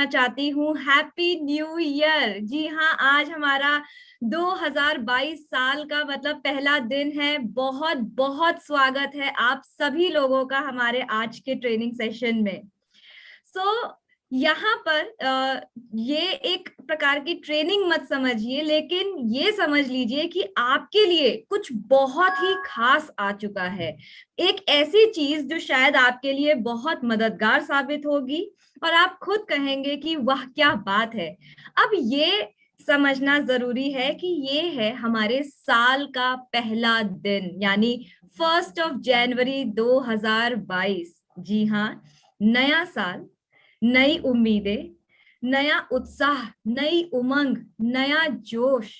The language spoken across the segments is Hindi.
कहना चाहती हूँ हैप्पी न्यू ईयर। जी हाँ, आज हमारा 2022 साल का मतलब पहला दिन है। बहुत बहुत स्वागत है आप सभी लोगों का हमारे आज के ट्रेनिंग सेशन में। यहाँ पर ये एक प्रकार की ट्रेनिंग मत समझिए, लेकिन ये समझ लीजिए कि आपके लिए कुछ बहुत ही खास आ चुका है। एक ऐसी चीज जो शायद आपके लिए बहुत मददगार साबित होगी और आप खुद कहेंगे कि वाह क्या बात है। अब ये समझना जरूरी है कि ये है हमारे साल का पहला दिन, यानी 1 जनवरी 2022। जी हाँ, नया साल, नई उम्मीदें, नया उत्साह, नई उमंग, नया जोश,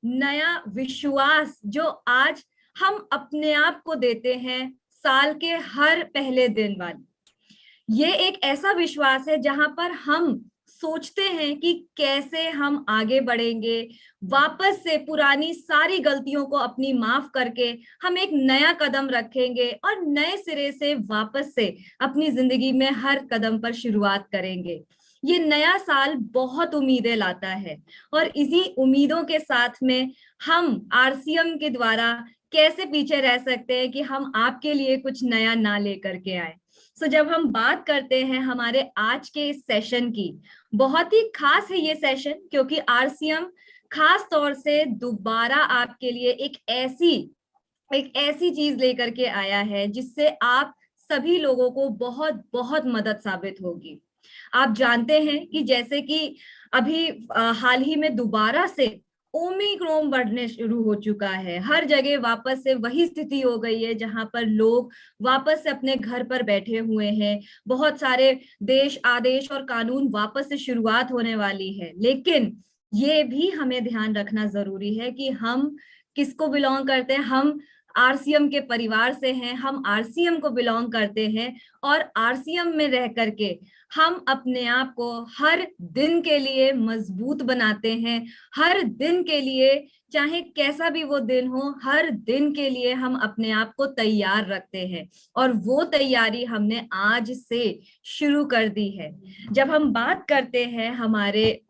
नया विश्वास जो आज हम अपने आप को देते हैं साल के हर पहले दिन वाली। ये एक ऐसा विश्वास है जहां पर हम सोचते हैं कि कैसे हम आगे बढ़ेंगे, वापस से पुरानी सारी गलतियों को अपनी माफ करके हम एक नया कदम रखेंगे और नए सिरे से वापस से अपनी जिंदगी में हर कदम पर शुरुआत करेंगे। ये नया साल बहुत उम्मीदें लाता है और इसी उम्मीदों के साथ में हम आरसीएम के द्वारा कैसे पीछे रह सकते हैं कि हम आपके लिए कुछ नया ना लेकर के आए। जब हम बात करते हैं हमारे आज के इस सेशन की, बहुत ही खास है ये सेशन क्योंकि आरसीएम खास तौर से दोबारा आपके लिए एक ऐसी चीज लेकर के आया है जिससे आप सभी लोगों को बहुत बहुत मदद साबित होगी। आप जानते हैं कि जैसे कि अभी हाल ही में दोबारा से ओमिक्रॉन बढ़ने शुरू हो चुका है। हर जगह वापस से वही स्थिति हो गई है जहां पर लोग वापस से अपने घर पर बैठे हुए हैं। बहुत सारे देश आदेश और कानून वापस से शुरुआत होने वाली है, लेकिन ये भी हमें ध्यान रखना जरूरी है कि हम किसको बिलोंग करते हैं। हम आरसीएम के परिवार से हैं, हम आरसीएम को बिलोंग करते हैं और आरसीएम में रह करके हम अपने आप को हर दिन के लिए मजबूत बनाते हैं। हर दिन के लिए, चाहे कैसा भी वो दिन हो, हर दिन के लिए हम अपने आप को तैयार रखते हैं और वो तैयारी हमने आज से शुरू कर दी है। जब हम बात करते हैं हमारे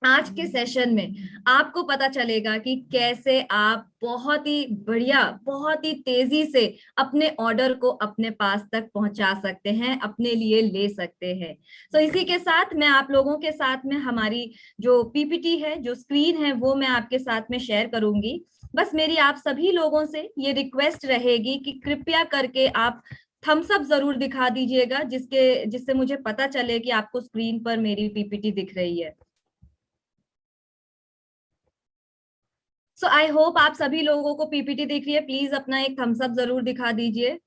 आज के सेशन में, आपको पता चलेगा कि कैसे आप बहुत ही बढ़िया, बहुत ही तेजी से अपने ऑर्डर को अपने पास तक पहुंचा सकते हैं, अपने लिए ले सकते हैं। इसी के साथ मैं आप लोगों के साथ में हमारी जो पीपीटी है, जो स्क्रीन है, वो मैं आपके साथ में शेयर करूंगी। बस मेरी आप सभी लोगों से ये रिक्वेस्ट रहेगी कि कृपया करके आप थम्स अप जरूर दिखा दीजिएगा, जिससे मुझे पता चले कि आपको स्क्रीन पर मेरी पीपीटी दिख रही है। आई होप आप सभी लोगों को पीपीटी दिख रही है। प्लीज अपना एक थम्स अप जरूर दिखा दीजिए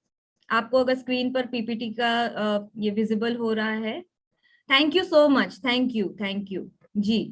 आपको अगर स्क्रीन पर पीपीटी का ये विजिबल हो रहा है। Thank you so much, thank you जी।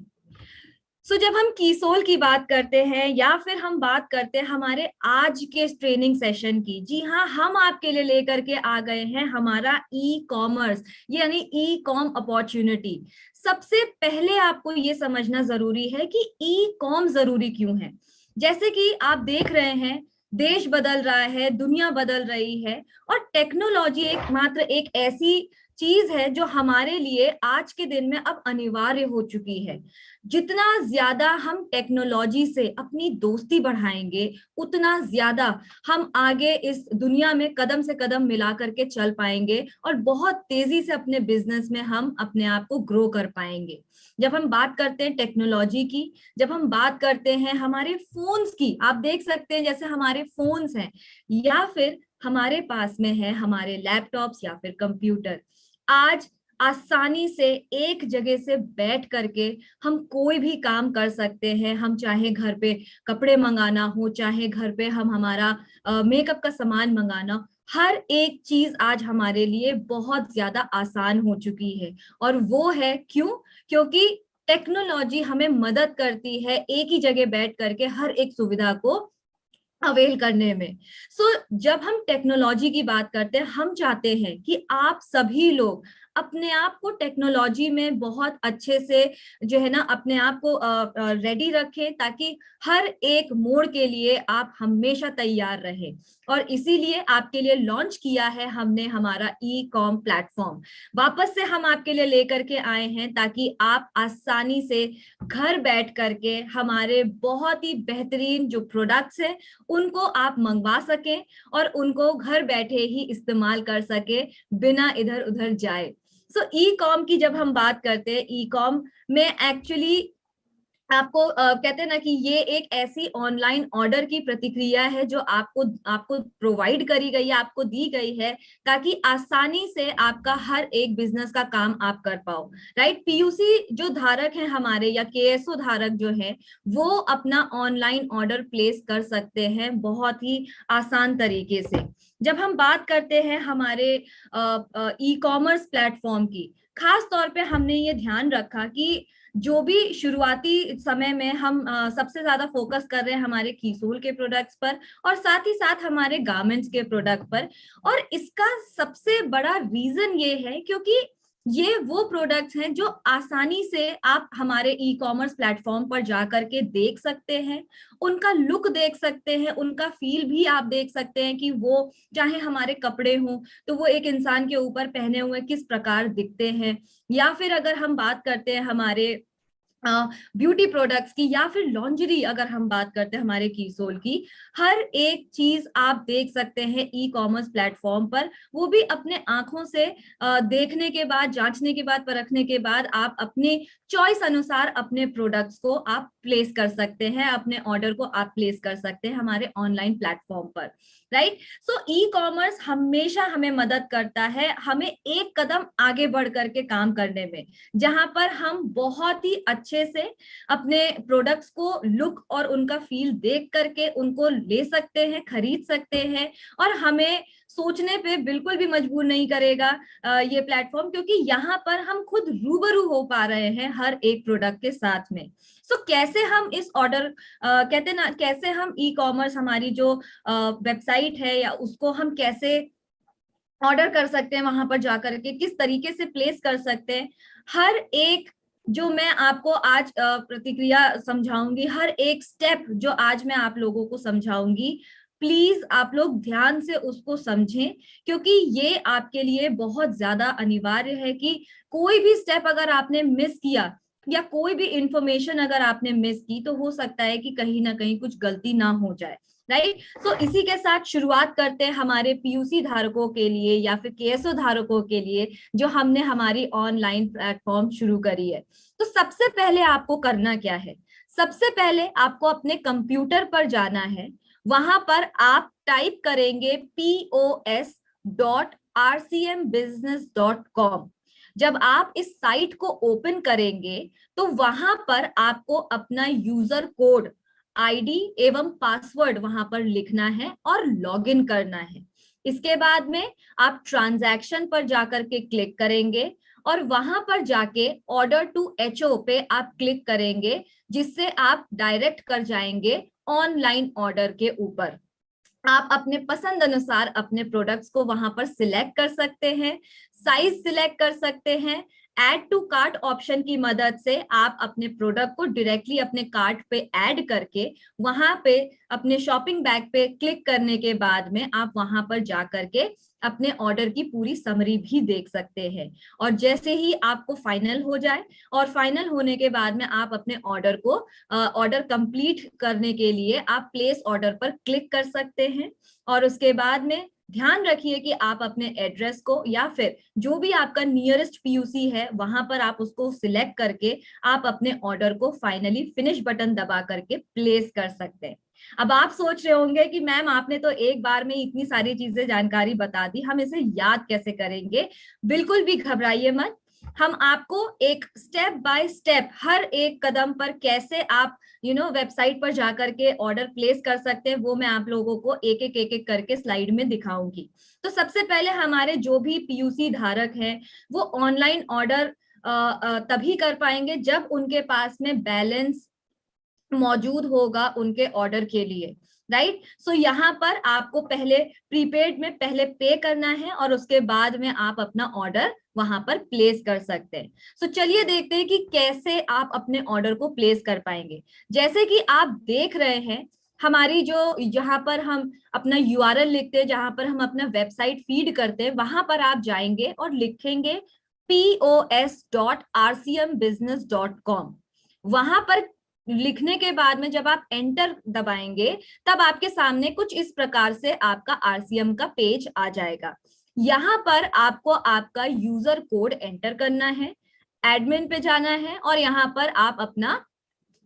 जब हम कीसोल की बात करते हैं या फिर हम बात करते हैं हमारे आज के ट्रेनिंग सेशन की, जी हाँ, हम आपके लिए लेकर के आ गए हैं हमारा ई कॉमर्स यानी ई कॉम अपॉर्चुनिटी। सबसे पहले आपको ये समझना जरूरी है कि ई कॉम जरूरी क्यों है। जैसे कि आप देख रहे हैं, देश बदल रहा है, दुनिया बदल रही है और टेक्नोलॉजी एकमात्र एक ऐसी चीज है जो हमारे लिए आज के दिन में अब अनिवार्य हो चुकी है। जितना ज्यादा हम टेक्नोलॉजी से अपनी दोस्ती बढ़ाएंगे, उतना ज्यादा हम आगे इस दुनिया में कदम से कदम मिला करके चल पाएंगे और बहुत तेजी से अपने बिजनेस में हम अपने आप को ग्रो कर पाएंगे। जब हम बात करते हैं टेक्नोलॉजी की, जब हम बात करते हैं हमारे फोन्स की, आप देख सकते हैं जैसे हमारे फोन्स हैं या फिर हमारे पास में है हमारे लैपटॉप्स या फिर कंप्यूटर। आज आसानी से एक जगह से बैठ करके हम कोई भी काम कर सकते हैं। हम चाहे घर पे कपड़े मंगाना हो, चाहे घर पे हम हमारा मेकअप का सामान मंगाना, हर एक चीज आज हमारे लिए बहुत ज्यादा आसान हो चुकी है। और वो है क्यों? क्योंकि टेक्नोलॉजी हमें मदद करती है एक ही जगह बैठ करके हर एक सुविधा को अवेल करने में। जब हम टेक्नोलॉजी की बात करते हैं, हम चाहते हैं कि आप सभी लोग अपने आप को टेक्नोलॉजी में बहुत अच्छे से जो है ना अपने आप को रेडी रखें, ताकि हर एक मोड़ के लिए आप हमेशा तैयार रहे। और इसीलिए आपके लिए लॉन्च किया है हमने हमारा ई कॉम प्लेटफॉर्म। वापस से हम आपके लिए लेकर के आए हैं ताकि आप आसानी से घर बैठ करके हमारे बहुत ही बेहतरीन जो प्रोडक्ट्स हैं उनको आप मंगवा सकें और उनको घर बैठे ही इस्तेमाल कर सके बिना इधर उधर जाए। सो ई कॉम की जब हम बात करते हैं, ई कॉम में एक्चुअली आपको कहते हैं ना कि ये एक ऐसी ऑनलाइन ऑर्डर की प्रतिक्रिया है जो आपको आपको प्रोवाइड करी गई है, आपको दी गई है, ताकि आसानी से आपका हर एक बिजनेस का काम आप कर पाओ, राइट। पीयूसी जो धारक हैं हमारे या केएसओ धारक जो है वो अपना ऑनलाइन ऑर्डर प्लेस कर सकते हैं बहुत ही आसान तरीके से। जब हम बात करते हैं हमारे ई कॉमर्स प्लेटफॉर्म की, खास तौर पे हमने ये ध्यान रखा कि जो भी शुरुआती समय में हम सबसे ज्यादा फोकस कर रहे हैं हमारे कीसोल के प्रोडक्ट्स पर और साथ ही साथ हमारे गारमेंट्स के प्रोडक्ट पर। और इसका सबसे बड़ा रीजन ये है क्योंकि ये वो प्रोडक्ट्स हैं जो आसानी से आप हमारे ई कॉमर्स प्लेटफॉर्म पर जा करके देख सकते हैं, उनका लुक देख सकते हैं, उनका फील भी आप देख सकते हैं कि वो चाहे हमारे कपड़े हों तो वो एक इंसान के ऊपर पहने हुए किस प्रकार दिखते हैं, या फिर अगर हम बात करते हैं हमारे ब्यूटी प्रोडक्ट्स की या फिर लॉन्जरी अगर हम बात करते हैं हमारे कीसोल की, हर एक चीज आप देख सकते हैं ई कॉमर्स प्लेटफॉर्म पर। वो भी अपने आंखों से देखने के बाद, जांचने के बाद, परखने के बाद आप अपने चॉइस अनुसार अपने प्रोडक्ट्स को आप प्लेस कर सकते हैं, अपने ऑर्डर को आप प्लेस कर सकते हैं हमारे ऑनलाइन प्लेटफॉर्म पर, राइट। सो ई कॉमर्स हमेशा हमें मदद करता है हमें एक कदम आगे बढ़ करके काम करने में, जहां पर हम बहुत ही अच्छे से अपने प्रोडक्ट्स को लुक और उनका फील देख करके उनको ले सकते हैं, खरीद सकते हैं, और हमें सोचने पे बिल्कुल भी मजबूर नहीं करेगा ये प्लेटफॉर्म, क्योंकि यहाँ पर हम खुद रूबरू हो पा रहे हैं हर एक प्रोडक्ट के साथ में। सो कैसे हम इस ऑर्डर कहते ना, कैसे हम ई कॉमर्स हमारी जो वेबसाइट है या उसको हम कैसे ऑर्डर कर सकते हैं, वहां पर जाकर के किस तरीके से प्लेस कर सकते हैं, हर एक जो मैं आपको आज प्रतिक्रिया समझाऊंगी, हर एक स्टेप जो आज मैं आप लोगों को समझाऊंगी, प्लीज आप लोग ध्यान से उसको समझें, क्योंकि ये आपके लिए बहुत ज्यादा अनिवार्य है कि कोई भी स्टेप अगर आपने मिस किया या कोई भी इंफॉर्मेशन अगर आपने मिस की तो हो सकता है कि कहीं ना कहीं कुछ गलती ना हो जाए, राइट। सो इसी के साथ शुरुआत करते हैं हमारे पीयूसी धारकों के लिए या फिर केएसओ धारकों के लिए जो हमने हमारी ऑनलाइन प्लेटफॉर्म शुरू करी है। तो सबसे पहले आपको करना क्या है, सबसे पहले आपको अपने कंप्यूटर पर जाना है, वहां पर आप टाइप करेंगे pos.rcmbusiness.com। जब आप इस साइट को ओपन करेंगे तो वहां पर आपको अपना यूजर कोड, आईडी एवं पासवर्ड वहां पर लिखना है और लॉगिन करना है। इसके बाद में आप ट्रांजैक्शन पर जाकर के क्लिक करेंगे और वहां पर जाके ऑर्डर टू एचओ पे आप क्लिक करेंगे, जिससे आप डायरेक्ट कर जाएंगे ऑनलाइन ऑर्डर के ऊपर। आप अपने पसंद अनुसार अपने प्रोडक्ट्स को वहां पर सिलेक्ट कर सकते हैं, साइज सिलेक्ट कर सकते हैं। ऐड टू कार्ट ऑप्शन की मदद से आप अपने प्रोडक्ट को डायरेक्टली अपने कार्ट पे ऐड करके वहां पे अपने शॉपिंग बैग पे क्लिक करने के बाद में आप वहां पर जा करके अपने ऑर्डर की पूरी समरी भी देख सकते हैं। और जैसे ही आपको फाइनल हो जाए और फाइनल होने के बाद में आप अपने ऑर्डर को ऑर्डर कंप्लीट करने के लिए आप प्लेस ऑर्डर पर क्लिक कर सकते हैं। और उसके बाद में ध्यान रखिए कि आप अपने एड्रेस को या फिर जो भी आपका नियरेस्ट पीयूसी है वहां पर आप उसको सिलेक्ट करके आप अपने ऑर्डर को फाइनली फिनिश बटन दबा करके प्लेस कर सकते हैं। अब आप सोच रहे होंगे कि मैम आपने तो एक बार में इतनी सारी चीजें जानकारी बता दी, हम इसे याद कैसे करेंगे। बिल्कुल भी घबराइए मत, हम आपको एक स्टेप बाय स्टेप हर एक कदम पर कैसे आप वेबसाइट पर जाकर के ऑर्डर प्लेस कर सकते हैं वो मैं आप लोगों को एक एक करके स्लाइड में दिखाऊंगी। तो सबसे पहले हमारे जो भी पीयूसी धारक हैं वो ऑनलाइन ऑर्डर तभी कर पाएंगे जब उनके पास में बैलेंस मौजूद होगा उनके ऑर्डर के लिए, राइट। सो यहाँ पर आपको पहले प्रीपेड में पहले पे करना है और उसके बाद में आप अपना ऑर्डर वहां पर प्लेस कर सकते हैं। सो चलिए देखते हैं कि कैसे आप अपने ऑर्डर को प्लेस कर पाएंगे। जैसे कि आप देख रहे हैं हमारी जो जहां पर हम अपना यूआरएल लिखते हैं, जहां पर हम अपना वेबसाइट फीड करते हैं, वहां पर आप जाएंगे और लिखेंगे pos.rcmbusiness.com। वहां पर लिखने के बाद में जब आप एंटर दबाएंगे तब आपके सामने कुछ इस प्रकार से आपका आरसीएम का पेज आ जाएगा। यहाँ पर आपको आपका यूजर कोड एंटर करना है, एडमिन पे जाना है और यहाँ पर आप अपना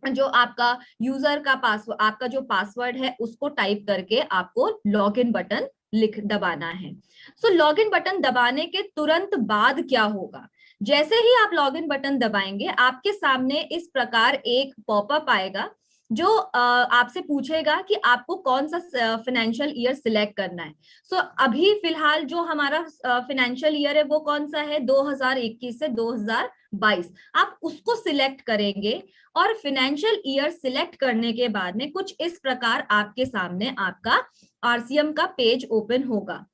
जो आपका यूजर का पासवर्ड, आपका जो पासवर्ड है उसको टाइप करके आपको लॉगिन बटन दबाना है। सो लॉगिन बटन दबाने के तुरंत बाद क्या होगा, जैसे ही आप लॉगिन बटन दबाएंगे आपके सामने इस प्रकार एक पॉपअप आएगा जो आपसे पूछेगा कि आपको कौन सा फाइनेंशियल ईयर सिलेक्ट करना है। सो अभी फिलहाल जो हमारा फाइनेंशियल ईयर है वो कौन सा है, 2021 से 2022। आप उसको सिलेक्ट करेंगे और फाइनेंशियल ईयर सिलेक्ट करने के बाद में कुछ इस प्रकार आपके सामने आपका आरसीएम का पेज ओपन होगा।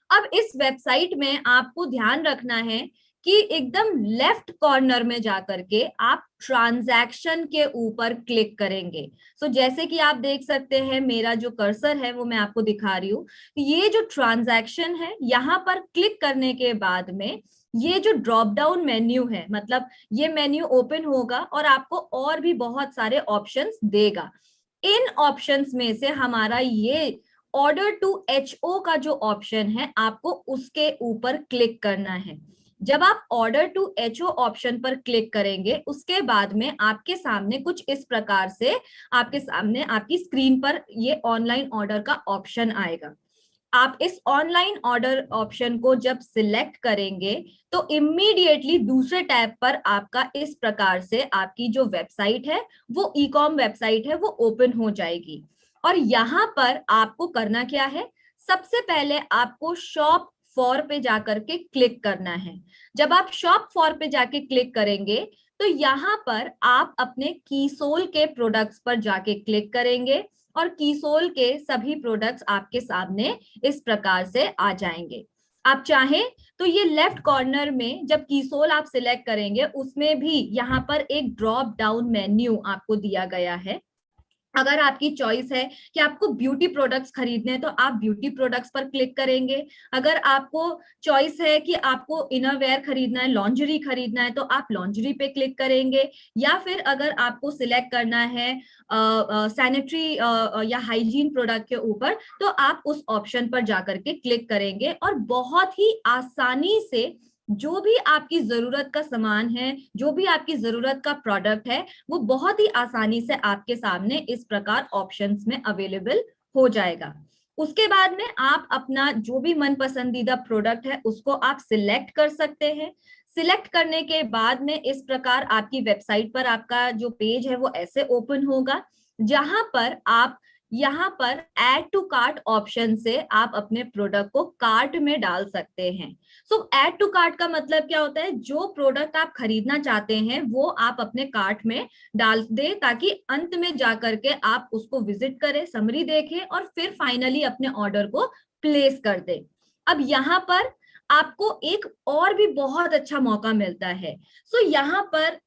अब इस वेबसाइट में आपको ध्यान रखना है कि एकदम लेफ्ट कॉर्नर में जाकर के आप ट्रांजैक्शन के ऊपर क्लिक करेंगे। सो जैसे कि आप देख सकते हैं मेरा जो कर्सर है वो मैं आपको दिखा रही हूँ, ये जो ट्रांजैक्शन है यहाँ पर क्लिक करने के बाद में ये जो ड्रॉप डाउन मेन्यू है, मतलब ये मेन्यू ओपन होगा और आपको और भी बहुत सारे ऑप्शंस देगा। इन ऑप्शंस में से हमारा ये ऑर्डर टू एचओ का जो ऑप्शन है आपको उसके ऊपर क्लिक करना है। जब आप ऑर्डर टू एचओ ऑप्शन पर क्लिक करेंगे उसके बाद में आपके सामने कुछ इस प्रकार से आपके सामने आपकी स्क्रीन पर ये ऑनलाइन ऑर्डर का ऑप्शन आएगा। आप इस ऑनलाइन ऑर्डर ऑप्शन को जब सिलेक्ट करेंगे तो इमीडिएटली दूसरे टैब पर आपका इस प्रकार से आपकी जो वेबसाइट है वो ई कॉम वेबसाइट है वो ओपन हो जाएगी। और यहाँ पर आपको करना क्या है, सबसे पहले आपको शॉप फॉर पे जाकर के क्लिक करना है। जब आप शॉप फॉर पे जाके क्लिक करेंगे तो यहाँ पर आप अपने कीसोल के प्रोडक्ट्स पर जाके क्लिक करेंगे और कीसोल के सभी प्रोडक्ट्स आपके सामने इस प्रकार से आ जाएंगे। आप चाहें तो ये लेफ्ट कॉर्नर में जब कीसोल आप सिलेक्ट करेंगे उसमें भी यहाँ पर एक ड्रॉप डाउन मेन्यू आपको दिया गया है। अगर आपकी चॉइस है कि आपको ब्यूटी प्रोडक्ट्स खरीदने हैं तो आप ब्यूटी प्रोडक्ट्स पर क्लिक करेंगे। अगर आपको चॉइस है कि आपको इनरवेयर खरीदना है, लॉन्जरी खरीदना है तो आप लॉन्जरी पे क्लिक करेंगे। या फिर अगर आपको सिलेक्ट करना है सैनिटरी या हाइजीन प्रोडक्ट के ऊपर तो आप उस ऑप्शन पर जाकर के क्लिक करेंगे और बहुत ही आसानी से जो भी आपकी जरूरत का सामान है, जो भी आपकी जरूरत का प्रोडक्ट है वो बहुत ही आसानी से आपके सामने इस प्रकार ऑप्शंस में अवेलेबल हो जाएगा। उसके बाद में आप अपना जो भी मन पसंदीदा प्रोडक्ट है उसको आप सिलेक्ट कर सकते हैं। सिलेक्ट करने के बाद में इस प्रकार आपकी वेबसाइट पर आपका जो पेज है वो ऐसे ओपन होगा, जहां पर आप यहाँ पर ऐड टू कार्ट ऑप्शन से आप अपने प्रोडक्ट को कार्ट में डाल सकते हैं। सो ऐड टू कार्ट का मतलब क्या होता है, जो प्रोडक्ट आप खरीदना चाहते हैं वो आप अपने कार्ट में डाल दे ताकि अंत में जाकर के आप उसको विजिट करें, समरी देखें और फिर फाइनली अपने ऑर्डर को प्लेस कर दे। अब यहाँ पर आपको एक और भी बहुत अच्छा मौका मिलता है। सो यहाँ पर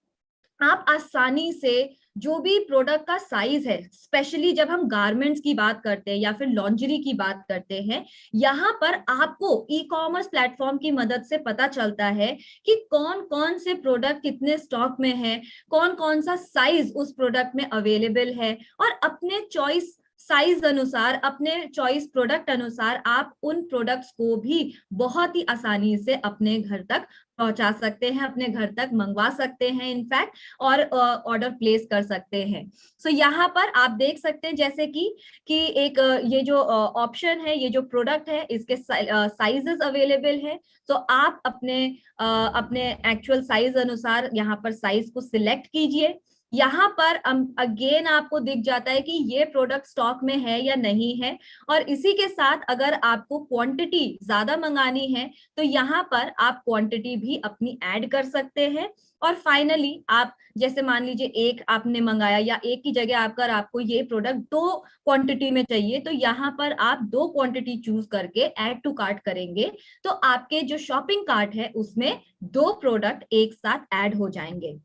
आप आसानी से जो भी प्रोडक्ट का साइज है, स्पेशली जब हम गारमेंट्स की बात करते हैं या फिर लॉन्जरी की बात करते हैं, यहाँ पर आपको ई कॉमर्स प्लेटफॉर्म की मदद से पता चलता है कि कौन कौन से प्रोडक्ट कितने स्टॉक में है, कौन कौन सा साइज उस प्रोडक्ट में अवेलेबल है और अपने चॉइस साइज अनुसार, अपने चॉइस प्रोडक्ट अनुसार आप उन प्रोडक्ट्स को भी बहुत ही आसानी से अपने घर तक पहुंचा सकते हैं, अपने घर तक मंगवा सकते हैं इनफैक्ट, और ऑर्डर प्लेस कर सकते हैं। सो यहाँ पर आप देख सकते हैं जैसे कि एक ये जो ऑप्शन है, ये जो प्रोडक्ट है इसके साइजेस अवेलेबल है। तो आप अपने एक्चुअल साइज अनुसार यहाँ पर साइज को सिलेक्ट कीजिए। यहाँ पर अगेन आपको दिख जाता है कि ये प्रोडक्ट स्टॉक में है या नहीं है। और इसी के साथ अगर आपको क्वांटिटी ज्यादा मंगानी है तो यहाँ पर आप क्वांटिटी भी अपनी ऐड कर सकते हैं। और फाइनली आप जैसे मान लीजिए एक आपने मंगाया या एक की जगह आकर आपको ये प्रोडक्ट 2 क्वांटिटी में चाहिए, तो यहाँ पर आप 2 क्वांटिटी चूज करके ऐड टू कार्ट करेंगे तो आपके जो शॉपिंग कार्ट है उसमें 2 प्रोडक्ट एक साथ ऐड हो जाएंगे।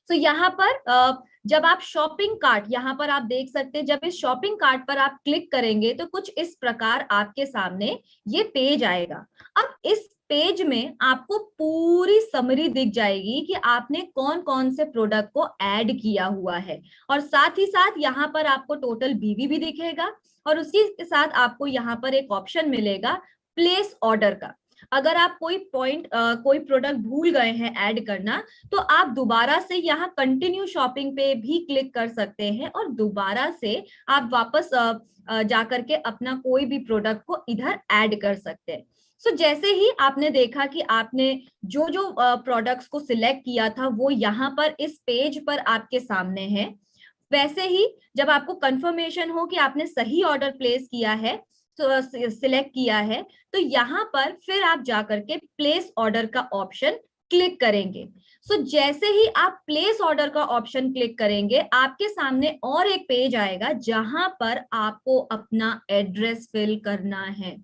तो यहाँ पर जब आप शॉपिंग कार्ट, यहाँ पर आप देख सकते हैं, जब इस शॉपिंग कार्ट पर आप क्लिक करेंगे तो कुछ इस प्रकार आपके सामने ये पेज आएगा। अब इस पेज में आपको पूरी समरी दिख जाएगी कि आपने कौन कौन से प्रोडक्ट को ऐड किया हुआ है, और साथ ही साथ यहाँ पर आपको टोटल बीवी भी दिखेगा, और उसी के साथ आपको यहाँ पर एक ऑप्शन मिलेगा प्लेस ऑर्डर का। अगर आप कोई प्रोडक्ट भूल गए हैं ऐड करना तो आप दोबारा से यहाँ कंटिन्यू शॉपिंग पे भी क्लिक कर सकते हैं और दोबारा से आप वापस जाकर के अपना कोई भी प्रोडक्ट को इधर ऐड कर सकते हैं। सो जैसे ही आपने देखा कि आपने जो जो प्रोडक्ट्स को सिलेक्ट किया था वो यहाँ पर इस पेज पर आपके सामने है, वैसे ही जब आपको कंफर्मेशन हो कि आपने सही ऑर्डर प्लेस किया है, तो सिलेक्ट किया है, तो यहाँ पर फिर आप जाकर के प्लेस ऑर्डर का ऑप्शन क्लिक करेंगे। सो जैसे ही आप प्लेस ऑर्डर का ऑप्शन क्लिक करेंगे आपके सामने और एक पेज आएगा जहां पर आपको अपना एड्रेस फिल करना है।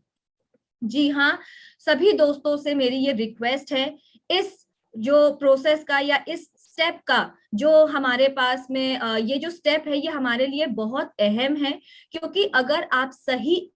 जी हाँ, सभी दोस्तों से मेरी ये रिक्वेस्ट है, इस जो प्रोसेस का या इस स्टेप का जो हमारे पास में ये जो स्टेप है ये हमारे लिए बहुत अहम है, क्योंकि अगर आप सही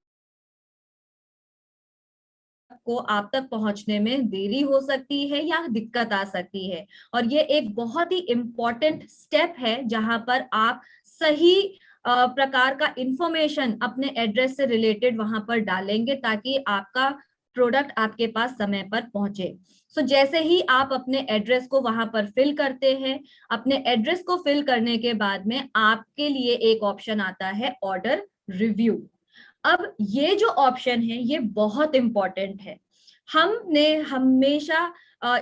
को आप तक पहुंचने में देरी हो सकती है या दिक्कत आ सकती है। और ये एक बहुत ही इम्पोर्टेंट स्टेप है जहां पर आप सही प्रकार का इंफॉर्मेशन अपने एड्रेस से रिलेटेड वहां पर डालेंगे ताकि आपका प्रोडक्ट आपके पास समय पर पहुंचे। सो जैसे ही आप अपने एड्रेस को वहां पर फिल करते हैं, अपने एड्रेस को फिल करने के बाद में आपके लिए एक ऑप्शन आता है ऑर्डर रिव्यू। अब ये जो ऑप्शन है ये बहुत इंपॉर्टेंट है। हमने हमेशा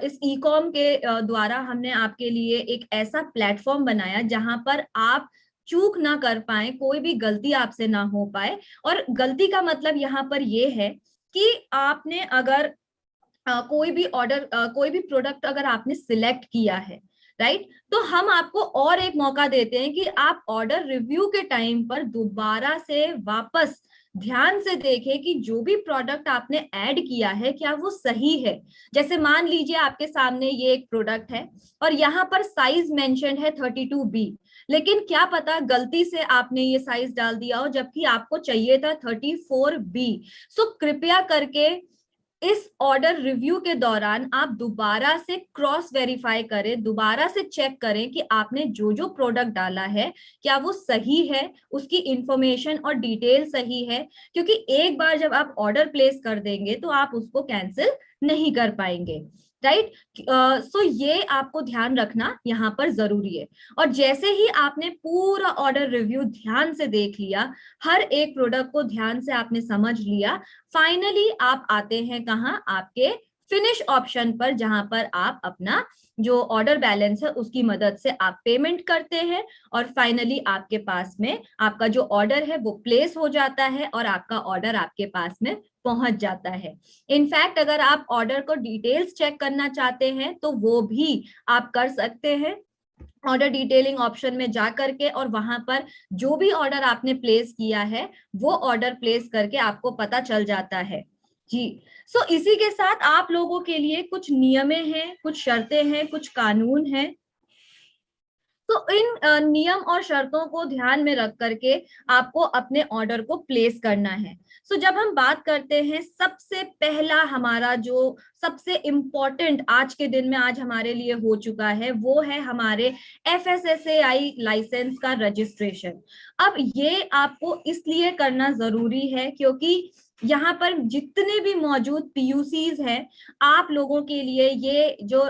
इस ई कॉम के द्वारा हमने आपके लिए एक ऐसा प्लेटफॉर्म बनाया जहां पर आप चूक ना कर पाए, कोई भी गलती आपसे ना हो पाए। और गलती का मतलब यहाँ पर ये है कि आपने अगर कोई भी ऑर्डर कोई भी प्रोडक्ट अगर आपने सिलेक्ट किया है, राइट, तो हम आपको और एक मौका देते हैं कि आप ऑर्डर रिव्यू के टाइम पर दोबारा से वापस ध्यान से देखें कि जो भी प्रोडक्ट आपने ऐड किया है क्या वो सही है। जैसे मान लीजिए आपके सामने ये एक प्रोडक्ट है और यहाँ पर साइज मेंशन है 32B, लेकिन क्या पता गलती से आपने ये साइज डाल दिया हो जबकि आपको चाहिए था 34B। सो कृपया करके इस ऑर्डर रिव्यू के दौरान आप दोबारा से क्रॉस वेरीफाई करें, दोबारा से चेक करें कि आपने जो जो प्रोडक्ट डाला है क्या वो सही है, उसकी इंफॉर्मेशन और डिटेल सही है, क्योंकि एक बार जब आप ऑर्डर प्लेस कर देंगे तो आप उसको कैंसिल नहीं कर पाएंगे, राइट। सो ये आपको ध्यान रखना यहाँ पर जरूरी है। और जैसे ही आपने पूरा ऑर्डर रिव्यू ध्यान से देख लिया, हर एक प्रोडक्ट को ध्यान से आपने समझ लिया, फाइनली आप आते हैं कहाँ, आपके फिनिश ऑप्शन पर, जहां पर आप अपना जो ऑर्डर बैलेंस है उसकी मदद से आप पेमेंट करते हैं और फाइनली आपके पास में आपका जो ऑर्डर है वो प्लेस हो जाता है और आपका ऑर्डर आपके पास में पहुंच जाता है। इनफैक्ट अगर आप ऑर्डर को डिटेल्स चेक करना चाहते हैं तो वो भी आप कर सकते हैं ऑर्डर डिटेलिंग ऑप्शन में जा करके, और वहां पर जो भी ऑर्डर आपने प्लेस किया है वो ऑर्डर प्लेस करके आपको पता चल जाता है। जी, सो इसी के साथ आप लोगों के लिए कुछ नियमें हैं, कुछ शर्तें हैं, कुछ कानून हैं। तो इन नियम और शर्तों को ध्यान में रख करके आपको अपने ऑर्डर को प्लेस करना है। सो जब हम बात करते हैं, सबसे पहला हमारा जो सबसे इम्पोर्टेंट आज के दिन में आज हमारे लिए हो चुका है वो है हमारे FSSAI लाइसेंस का रजिस्ट्रेशन। अब ये आपको इसलिए करना जरूरी है क्योंकि यहाँ पर जितने भी मौजूद पीयूसीज हैं, आप लोगों के लिए ये जो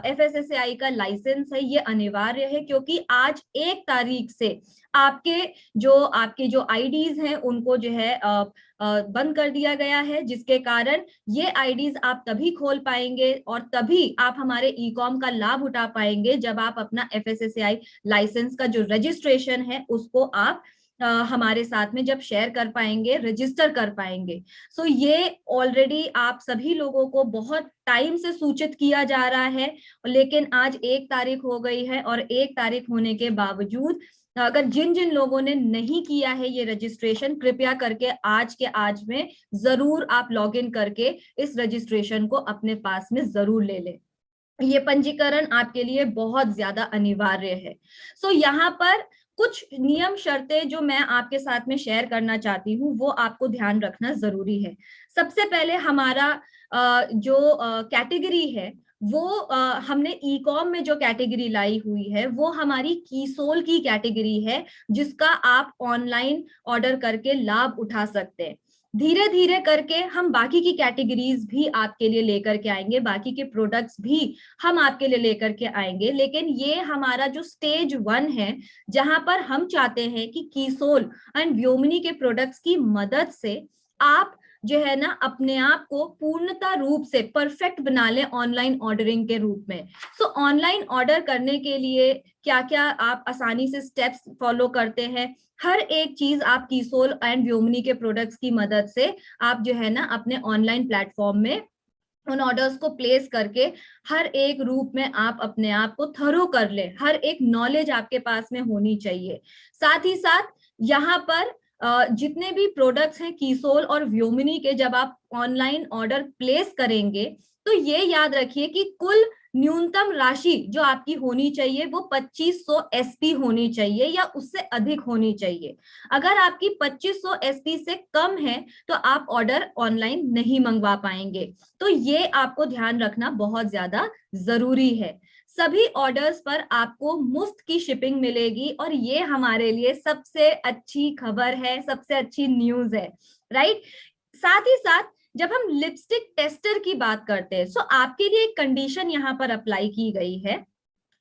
FSSAI का लाइसेंस है ये अनिवार्य है, क्योंकि आज 1 तारीख से आपके जो आईडीज हैं उनको जो है बंद कर दिया गया है, जिसके कारण ये आईडीज आप तभी खोल पाएंगे और तभी आप हमारे ई कॉम का लाभ उठा पाएंगे जब आप अपना FSSAI लाइसेंस का जो रजिस्ट्रेशन है उसको आप हमारे साथ में जब शेयर कर पाएंगे, रजिस्टर कर पाएंगे। सो ये ऑलरेडी आप सभी लोगों को बहुत टाइम से सूचित किया जा रहा है, लेकिन आज 1 तारीख हो गई है और 1 तारीख होने के बावजूद अगर जिन जिन लोगों ने नहीं किया है ये रजिस्ट्रेशन, कृपया करके आज के आज में जरूर आप लॉग इन करके इस रजिस्ट्रेशन को अपने पास में जरूर ले लें। ये पंजीकरण आपके लिए बहुत ज्यादा अनिवार्य है। सो यहाँ पर कुछ नियम शर्तें जो मैं आपके साथ में शेयर करना चाहती हूँ वो आपको ध्यान रखना जरूरी है। सबसे पहले हमारा जो कैटेगरी है वो हमने ई कॉम में जो कैटेगरी लाई हुई है वो हमारी कीसोल की कैटेगरी है, जिसका आप ऑनलाइन ऑर्डर करके लाभ उठा सकते हैं। धीरे धीरे करके हम बाकी की कैटेगरीज भी आपके लिए लेकर के आएंगे, बाकी के प्रोडक्ट्स भी हम आपके लिए लेकर के आएंगे, लेकिन ये हमारा जो स्टेज 1 है जहां पर हम चाहते हैं कि कीसोल एंड व्योमिनी के प्रोडक्ट्स की मदद से आप जो है ना अपने आप को पूर्णता रूप से परफेक्ट बना ले ऑनलाइन ऑर्डरिंग के रूप में। सो ऑनलाइन ऑर्डर करने के लिए क्या क्या आप आसानी से स्टेप्स फॉलो करते हैं, हर एक चीज आप कीसोल एंड व्योमिनी के प्रोडक्ट्स की मदद से आप जो है ना अपने ऑनलाइन प्लेटफॉर्म में उन ऑर्डर्स को प्लेस करके हर एक रूप में आप अपने आप को थरो कर ले, हर एक नॉलेज आपके पास में होनी चाहिए। साथ ही साथ यहाँ पर जितने भी प्रोडक्ट्स हैं कीसोल और व्योमिनी के, जब आप ऑनलाइन ऑर्डर प्लेस करेंगे तो ये याद रखिए कि कुल न्यूनतम राशि जो आपकी होनी चाहिए वो 2500 SP होनी चाहिए या उससे अधिक होनी चाहिए। अगर आपकी 2500 SP से कम है तो आप ऑर्डर ऑनलाइन नहीं मंगवा पाएंगे। तो ये आपको ध्यान रखना बहुत ज्यादा जरूरी है। सभी ऑर्डर्स पर आपको मुफ्त की शिपिंग मिलेगी और ये हमारे लिए सबसे अच्छी खबर है, सबसे अच्छी न्यूज है, राइट। साथ ही साथ जब हम लिपस्टिक टेस्टर की बात करते हैं, सो आपके लिए एक कंडीशन यहाँ पर अप्लाई की गई है।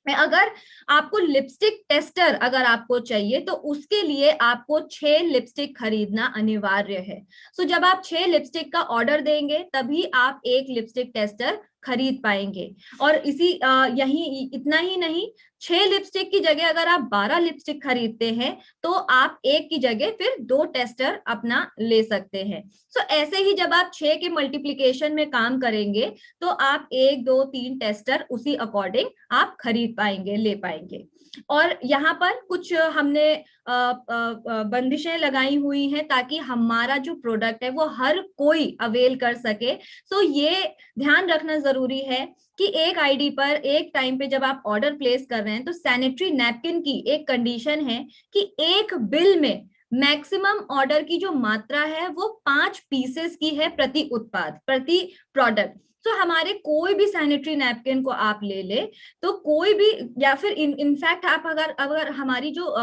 अगर आपको लिपस्टिक टेस्टर अगर आपको चाहिए तो उसके लिए आपको 6 लिपस्टिक खरीदना अनिवार्य है। सो जब आप 6 लिपस्टिक का ऑर्डर देंगे तभी आप एक लिपस्टिक टेस्टर खरीद पाएंगे। और यही इतना ही नहीं, 6 लिपस्टिक की जगह अगर आप 12 लिपस्टिक खरीदते हैं तो आप एक की जगह फिर 2 टेस्टर अपना ले सकते हैं। सो ऐसे ही जब आप 6 के मल्टीप्लीकेशन में काम करेंगे तो आप 1, 2, 3 टेस्टर उसी अकॉर्डिंग आप खरीद पाएंगे, ले पाएंगे। और यहाँ पर कुछ हमने बंदिशें लगाई हुई हैं ताकि हमारा जो प्रोडक्ट है वो हर कोई अवेल कर सके। सो ये ध्यान रखना जरूरी है कि एक आईडी पर एक टाइम पे जब आप ऑर्डर प्लेस कर रहे हैं तो सैनिटरी नैपकिन की एक कंडीशन है कि एक बिल में मैक्सिमम ऑर्डर की जो मात्रा है वो 5 पीसेस की है प्रति उत्पाद, प्रति प्रोडक्ट। तो हमारे कोई भी सैनिटरी नैपकिन को आप ले ले तो कोई भी, या फिर इनफैक्ट आप अगर हमारी जो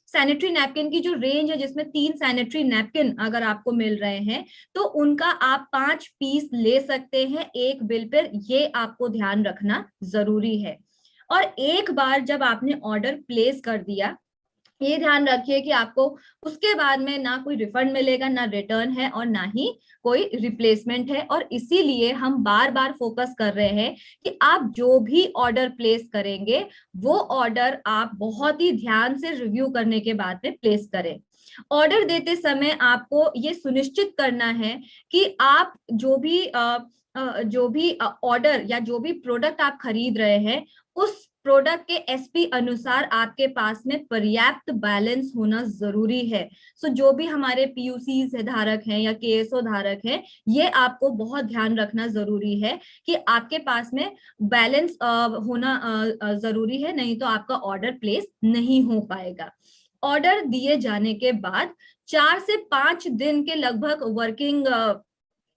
सैनिटरी नैपकिन की जो रेंज है जिसमें 3 सैनिटरी नैपकिन अगर आपको मिल रहे हैं तो उनका आप 5 पीस ले सकते हैं एक बिल पर। ये आपको ध्यान रखना जरूरी है। और एक बार जब आपने ऑर्डर प्लेस कर दिया, ये ध्यान रखिए कि आपको उसके बाद में ना कोई रिफंड मिलेगा, ना रिटर्न है और ना ही कोई रिप्लेसमेंट है। और इसीलिए हम बार बार फोकस कर रहे हैं कि आप जो भी ऑर्डर प्लेस करेंगे वो ऑर्डर आप बहुत ही ध्यान से रिव्यू करने के बाद में प्लेस करें। ऑर्डर देते समय आपको ये सुनिश्चित करना है कि आप जो भी ऑर्डर या जो भी प्रोडक्ट आप खरीद रहे हैं उस प्रोडक्ट के SP अनुसार आपके पास में पर्याप्त बैलेंस होना जरूरी है। सो जो भी हमारे PUC धारक हैं या KSO धारक हैं, ये आपको बहुत ध्यान रखना जरूरी है कि आपके पास में बैलेंस होना जरूरी है, नहीं तो आपका ऑर्डर प्लेस नहीं हो पाएगा। ऑर्डर दिए जाने के बाद 4 से 5 दिन के लगभग वर्किंग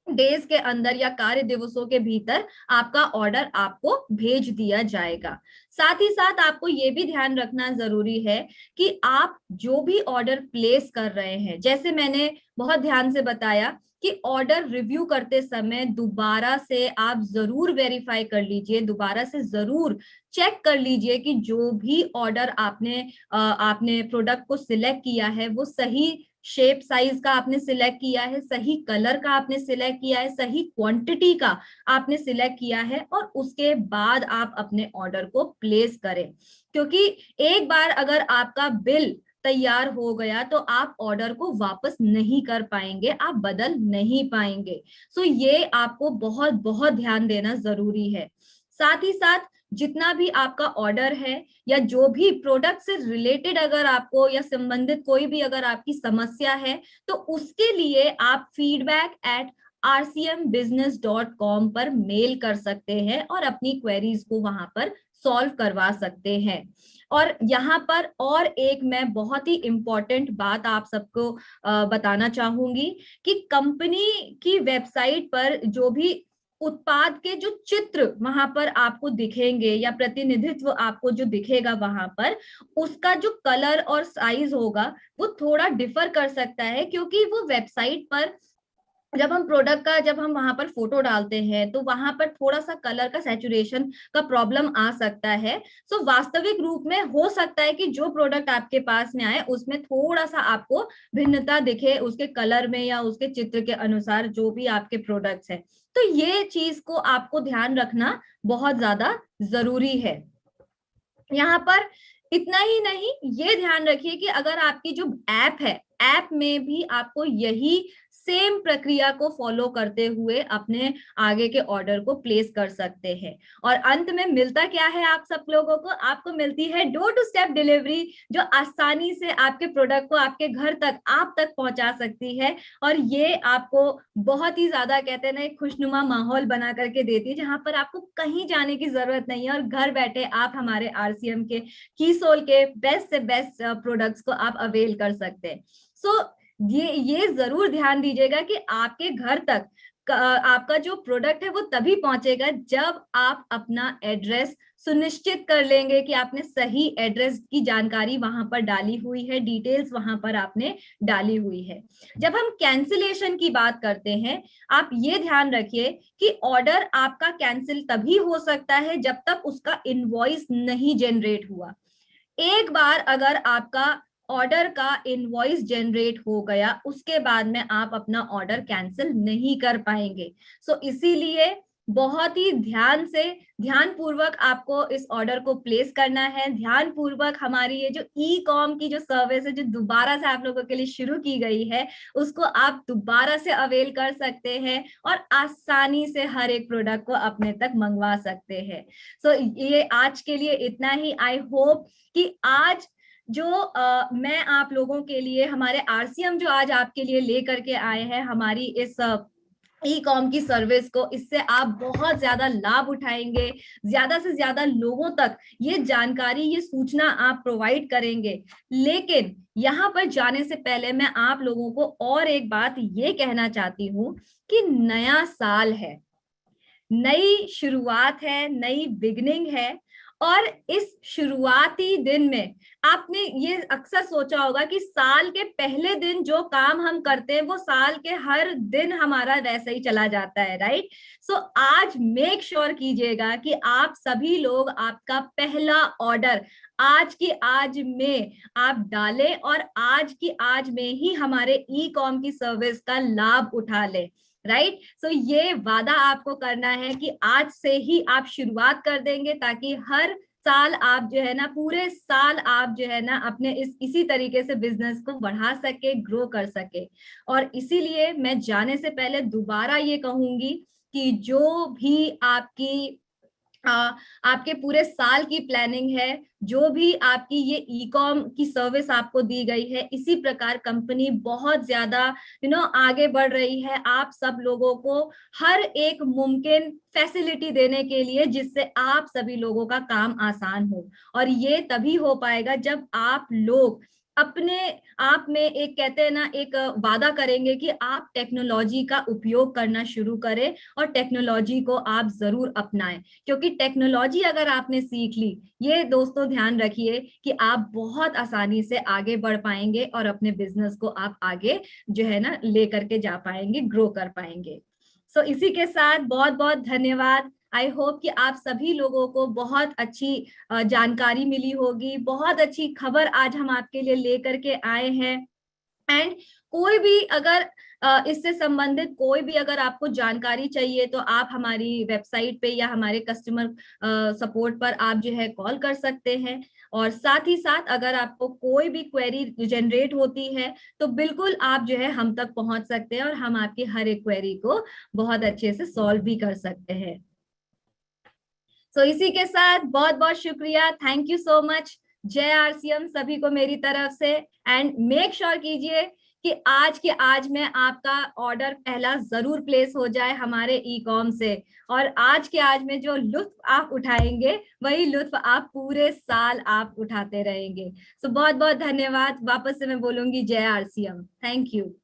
डेज के अंदर या कार्य दिवसों के भीतर आपका ऑर्डर आपको भेज दिया जाएगा। साथ ही साथ आपको ये भी ध्यान रखना जरूरी है कि आप जो भी ऑर्डर प्लेस कर रहे हैं, जैसे मैंने बहुत ध्यान से बताया कि ऑर्डर रिव्यू करते समय दोबारा से आप जरूर वेरीफाई कर लीजिए, दोबारा से जरूर चेक कर लीजिए कि जो भी ऑर्डर आपने प्रोडक्ट को सिलेक्ट किया है वो सही शेप साइज का आपने सिलेक्ट किया है, सही कलर का आपने सिलेक्ट किया है, सही क्वांटिटी का आपने सिलेक्ट किया है, और उसके बाद आप अपने ऑर्डर को प्लेस करें। क्योंकि एक बार अगर आपका बिल तैयार हो गया तो आप ऑर्डर को वापस नहीं कर पाएंगे, आप बदल नहीं पाएंगे। सो ये आपको बहुत बहुत ध्यान देना जरूरी है। साथ ही साथ जितना भी आपका ऑर्डर है या जो भी प्रोडक्ट से रिलेटेड अगर आपको या संबंधित कोई भी अगर आपकी समस्या है तो उसके लिए आप feedback@rcmbusiness.com पर मेल कर सकते हैं और अपनी क्वेरीज को वहां पर सॉल्व करवा सकते हैं। और यहाँ पर और एक मैं बहुत ही इंपॉर्टेंट बात आप सबको बताना चाहूंगी कि कंपनी की वेबसाइट पर जो भी उत्पाद के जो चित्र वहां पर आपको दिखेंगे या प्रतिनिधित्व आपको जो दिखेगा वहां पर, उसका जो कलर और साइज होगा वो थोड़ा डिफर कर सकता है, क्योंकि वो वेबसाइट पर जब हम वहां पर फोटो डालते हैं तो वहां पर थोड़ा सा कलर का सैचुरेशन का प्रॉब्लम आ सकता है। सो वास्तविक रूप में हो सकता है कि जो प्रोडक्ट आपके पास में आए उसमें थोड़ा सा आपको भिन्नता दिखे उसके कलर में या उसके चित्र के अनुसार जो भी आपके प्रोडक्ट्स हैं। तो ये चीज को आपको ध्यान रखना बहुत ज्यादा जरूरी है। यहाँ पर इतना ही नहीं, ये ध्यान रखिए कि अगर आपकी जो ऐप है, ऐप में भी आपको यही सेम प्रक्रिया को फॉलो करते हुए अपने आगे के ऑर्डर को प्लेस कर सकते हैं। और अंत में मिलता क्या है आप सब लोगों को? आपको मिलती है डोर टू स्टेप डिलीवरी, जो आसानी से आपके प्रोडक्ट को आपके घर तक आप तक पहुंचा सकती है। और ये आपको बहुत ही ज्यादा कहते हैं ना एक खुशनुमा माहौल बना करके देती है, जहां पर आपको कहीं जाने की जरूरत नहीं है और घर बैठे आप हमारे आरसीएम के कीसोल के बेस्ट से बेस्ट प्रोडक्ट्स को आप अवेल कर सकते हैं। सो ये जरूर ध्यान दीजिएगा कि आपके घर तक आपका जो प्रोडक्ट है वो तभी पहुंचेगा जब आप अपना एड्रेस सुनिश्चित कर लेंगे कि आपने सही एड्रेस की जानकारी वहां पर डाली हुई है, डिटेल्स वहां पर आपने डाली हुई है। जब हम कैंसिलेशन की बात करते हैं, आप ये ध्यान रखिए कि ऑर्डर आपका कैंसिल तभी हो सकता है जब तक उसका इनवॉइस नहीं जनरेट हुआ। एक बार अगर आपका ऑर्डर का इनवॉइस जनरेट हो गया, उसके बाद में आप अपना ऑर्डर कैंसिल नहीं कर पाएंगे। सो इसीलिए बहुत ही ध्यान पूर्वक आपको इस ऑर्डर को प्लेस करना है। ध्यान पूर्वक हमारी ये जो ई कॉम की जो सर्विस है जो दोबारा से आप लोगों के लिए शुरू की गई है, उसको आप दोबारा से अवेल कर सकते हैं और आसानी से हर एक प्रोडक्ट को अपने तक मंगवा सकते हैं। सो ये आज के लिए इतना ही। आई होप कि आज जो मैं आप लोगों के लिए हमारे आरसीएम जो आज आपके लिए लेकर के आए हैं हमारी इस ई कॉम की सर्विस को, इससे आप बहुत ज्यादा लाभ उठाएंगे, ज्यादा से ज्यादा लोगों तक ये जानकारी ये सूचना आप प्रोवाइड करेंगे। लेकिन यहाँ पर जाने से पहले मैं आप लोगों को और एक बात ये कहना चाहती हूँ कि नया साल है, नई शुरुआत है, नई बिगनिंग है, और इस शुरुआती दिन में आपने ये अक्सर सोचा होगा कि साल के पहले दिन जो काम हम करते हैं वो साल के हर दिन हमारा वैसे ही चला जाता है, राइट? सो आज मेक श्योर कीजिएगा कि आप सभी लोग आपका पहला ऑर्डर आज की आज में आप डालें और आज की आज में ही हमारे ई कॉम की सर्विस का लाभ उठा लें, राइट? सो ये वादा आपको करना है कि आज से ही आप शुरुआत कर देंगे ताकि हर साल आप जो है ना, पूरे साल आप जो है ना अपने इसी तरीके से बिजनेस को बढ़ा सके, ग्रो कर सके। और इसीलिए मैं जाने से पहले दोबारा ये कहूंगी कि जो भी आपके पूरे साल की प्लानिंग है, जो भी आपकी ये ई कॉम की सर्विस आपको दी गई है, इसी प्रकार कंपनी बहुत ज्यादा आगे बढ़ रही है आप सब लोगों को हर एक मुमकिन फैसिलिटी देने के लिए, जिससे आप सभी लोगों का काम आसान हो। और ये तभी हो पाएगा जब आप लोग अपने आप में एक, कहते हैं ना, एक वादा करेंगे कि आप टेक्नोलॉजी का उपयोग करना शुरू करें और टेक्नोलॉजी को आप जरूर अपनाएं, क्योंकि टेक्नोलॉजी अगर आपने सीख ली, ये दोस्तों ध्यान रखिए कि आप बहुत आसानी से आगे बढ़ पाएंगे और अपने बिजनेस को आप आगे जो है ना लेकर के जा पाएंगे, ग्रो कर पाएंगे। सो इसी के साथ बहुत बहुत धन्यवाद। आई होप कि आप सभी लोगों को बहुत अच्छी जानकारी मिली होगी, बहुत अच्छी खबर आज हम आपके लिए लेकर के आए हैं। एंड कोई भी अगर इससे संबंधित कोई भी अगर आपको जानकारी चाहिए तो आप हमारी वेबसाइट पे या हमारे कस्टमर सपोर्ट पर आप जो है कॉल कर सकते हैं। और साथ ही साथ अगर आपको कोई भी क्वेरी जनरेट होती है तो बिल्कुल आप जो है हम तक पहुंच सकते हैं और हम आपकी हर एक क्वेरी को बहुत अच्छे से सॉल्व भी कर सकते हैं। इसी के साथ बहुत बहुत शुक्रिया, थैंक यू सो मच। जय आरसीएम सभी को मेरी तरफ से। एंड मेक श्योर कीजिए कि आज के आज में आपका ऑर्डर पहला जरूर प्लेस हो जाए हमारे ई कॉम से, और आज के आज में जो लुत्फ आप उठाएंगे वही लुत्फ आप पूरे साल आप उठाते रहेंगे। बहुत बहुत धन्यवाद। वापस से मैं बोलूंगी जय आरसीएम। Thank you.